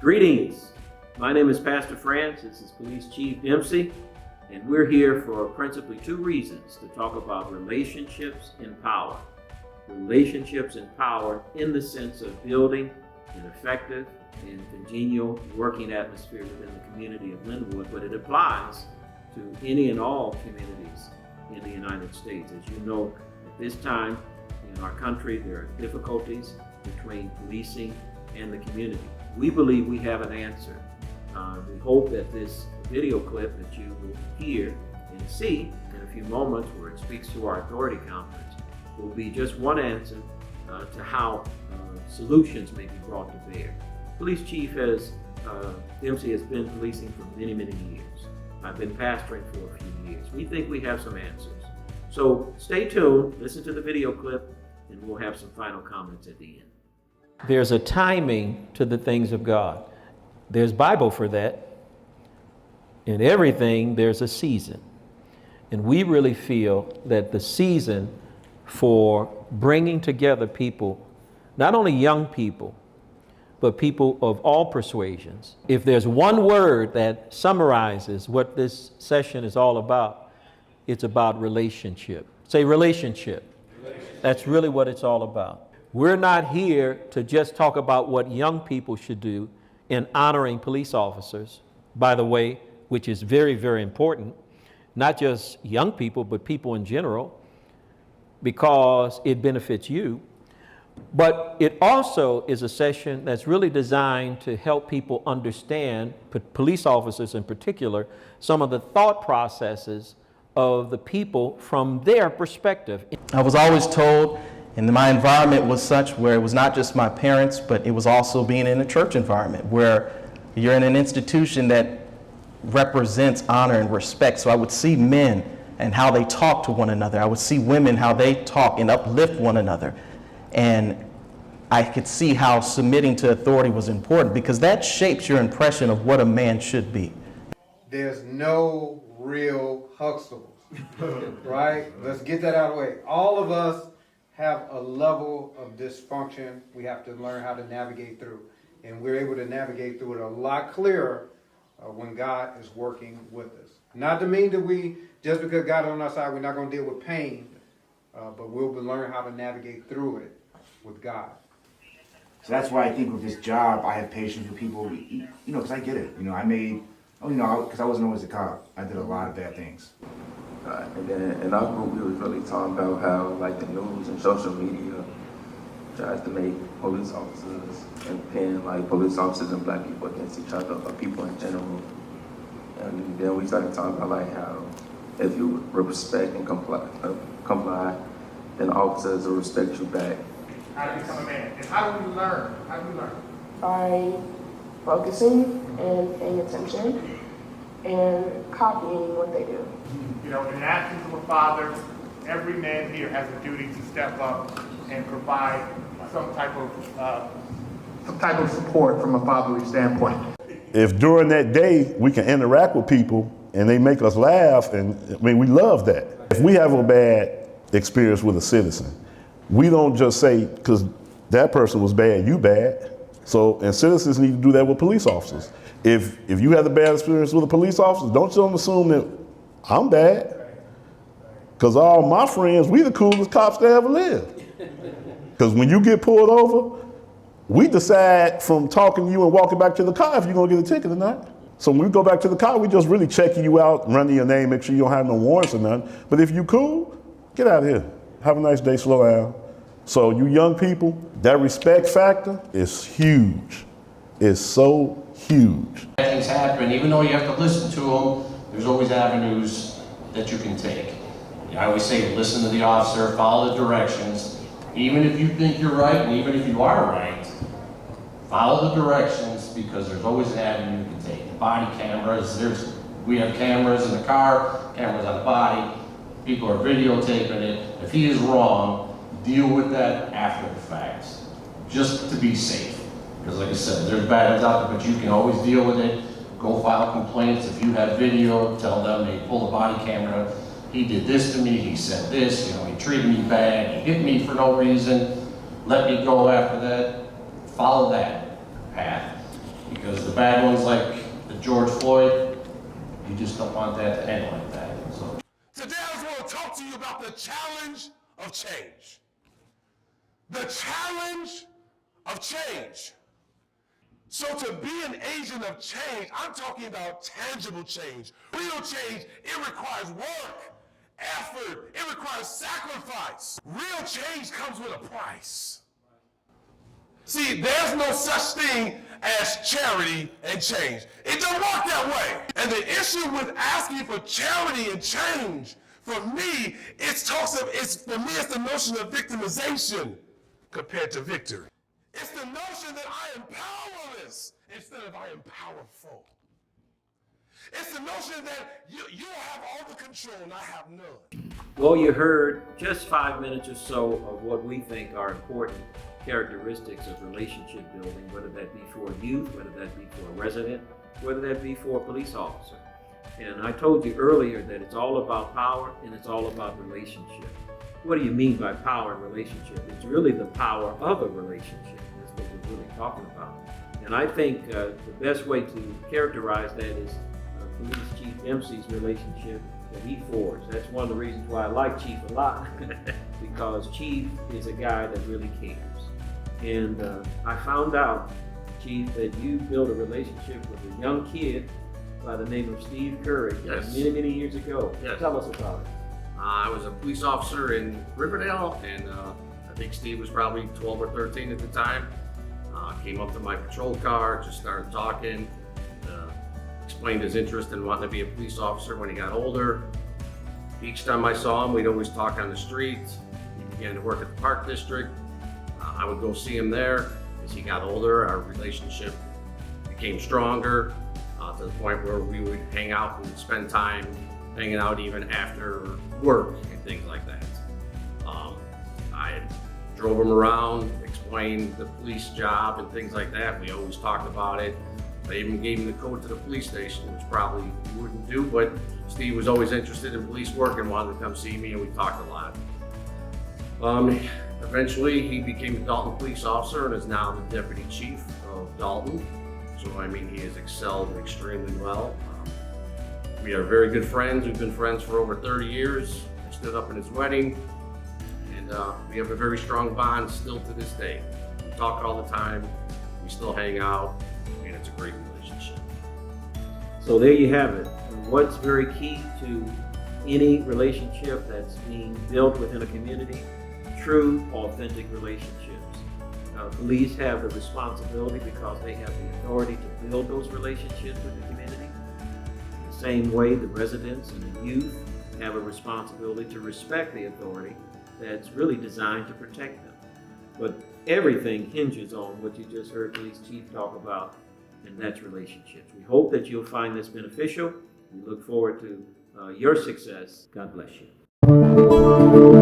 Greetings. My name is Pastor France. This is Police Chief Dempsey, and we're here for principally two reasons: to talk about relationships and power. Relationships and power in the sense of building an effective and congenial working atmosphere within the community of Lynwood, but it applies to any and all communities in the United States. As you know, at this time in our country, there are difficulties between policing and the community. We believe we have an answer. We hope that this video clip that you will hear and see in a few moments, where it speaks to our authority conference, will be just one answer to how solutions may be brought to bear. Police Chief Dempsey has been policing for many, many years. I've been pastoring for a few years. We think we have some answers. So stay tuned, listen to the video clip, and we'll have some final comments at the end. There's a timing to the things of God. There's Bible for that. In everything, there's a season. And we really feel that the season for bringing together people, not only young people, but people of all persuasions. If there's one word that summarizes what this session is all about, it's about relationship. Say relationship. That's really what it's all about. We're not here to just talk about what young people should do in honoring police officers, by the way, which is very, very important, not just young people, but people in general, because it benefits you. But it also is a session that's really designed to help people understand, police officers in particular, some of the thought processes of the people from their perspective. I was always told, and my environment was such where it was not just my parents, but it was also being in a church environment where you're in an institution that represents honor and respect. So I would see men and how they talk to one another. I would see women, how they talk and uplift one another. And I could see how submitting to authority was important, because that shapes your impression of what a man should be. There's no real Huxtables, right? Let's get that out of the way. All of us have a level of dysfunction we have to learn how to navigate through. And we're able to navigate through it a lot clearer when God is working with us. Not to mean that just because God is on our side, we're not going to deal with pain, but we'll learn how to navigate through it with God. So that's why I think with this job, I have patience with people, because I get it. Because I wasn't always a cop. I did a lot of bad things. And then in our group, we was really talking about how like the news and social media tries to make police officers and pin like police officers and black people against each other, or people in general. And then we started talking about like how if you respect and comply, then officers will respect you back. How to become a man, and how do we learn? By focusing and paying attention and copying what they do. In the absence of a father, every man here has a duty to step up and provide some type of support from a fatherly standpoint. If during that day we can interact with people and they make us laugh, and we love that. If we have a bad experience with a citizen, we don't just say, because that person was bad, you bad. So, and citizens need to do that with police officers. If you have a bad experience with a police officer, don't assume that I'm bad. Because all my friends, we the coolest cops that ever lived. Because when you get pulled over, we decide from talking to you and walking back to the car if you're gonna get a ticket or not. So when we go back to the car, we just really checking you out, running your name, make sure you don't have no warrants or nothing. But if you cool, get out of here. Have a nice day, slow down. So you young people, that respect factor is huge. It's so huge. Things happen, even though you have to listen to them, there's always avenues that you can take. I always say, listen to the officer, follow the directions. Even if you think you're right, and even if you are right, follow the directions, because there's always an avenue you can take. Body cameras, we have cameras in the car, cameras on the body, people are videotaping it. If he is wrong, deal with that after the fact, just to be safe. Because like I said, there's bad ones out there, but you can always deal with it. Go file complaints. If you have video, tell them they pull the body camera. he did this to me, he said this, he treated me bad, he hit me for no reason, let me go after that. Follow that path. Because the bad ones like the George Floyd, you just don't want that to end like that. So. Today I just want to talk to you about the challenge of change. The challenge of change. So to be an agent of change, I'm talking about tangible change. Real change, it requires work, effort, it requires sacrifice. Real change comes with a price. See, there's no such thing as charity and change. It don't work that way. And the issue with asking for charity and change, for me, it's the notion of victimization compared to victory. It's the notion that I am powerless instead of I am powerful. It's the notion that you have all the control and I have none. Well, you heard just 5 minutes or so of what we think are important characteristics of relationship building, whether that be for a youth, whether that be for a resident, whether that be for a police officer. And I told you earlier that it's all about power and it's all about relationship. What do you mean by power and relationship? It's really the power of a relationship. That's what we're really talking about. And I think the best way to characterize that is Police Chief Dempsey's relationship that he forged. That's one of the reasons why I like Chief a lot, because Chief is a guy that really cares. And I found out, Chief, that you built a relationship with a young kid by the name of Steve Curry many, many years ago. Yes. Tell us about it. I was a police officer in Riverdale, and I think Steve was probably 12 or 13 at the time. Came up to my patrol car, just started talking, explained his interest in wanting to be a police officer when he got older. Each time I saw him, we'd always talk on the street. He began to work at the Park District. I would go see him there. As he got older, our relationship became stronger to the point where we would hang out and spend time hanging out even after work and things like that. I drove him around, explained the police job and things like that. We always talked about it. I even gave him the code to the police station, which probably you wouldn't do, but Steve was always interested in police work and wanted to come see me, and we talked a lot. Eventually, he became a Dalton police officer and is now the deputy chief of Dalton. So, I mean, he has excelled extremely well. We are very good friends. We've been friends for over 30 years. I stood up in his wedding, and we have a very strong bond still to this day. We talk all the time. We still hang out, and it's a great relationship. So there you have it. What's very key to any relationship that's being built within a community? True, authentic relationships. Police have the responsibility because they have the authority to build those relationships with the community. In the same way, the residents and the youth have a responsibility to respect the authority that's really designed to protect them. But everything hinges on what you just heard Police Chief talk about, and that's relationships. We hope that you'll find this beneficial. We look forward to your success. God bless you.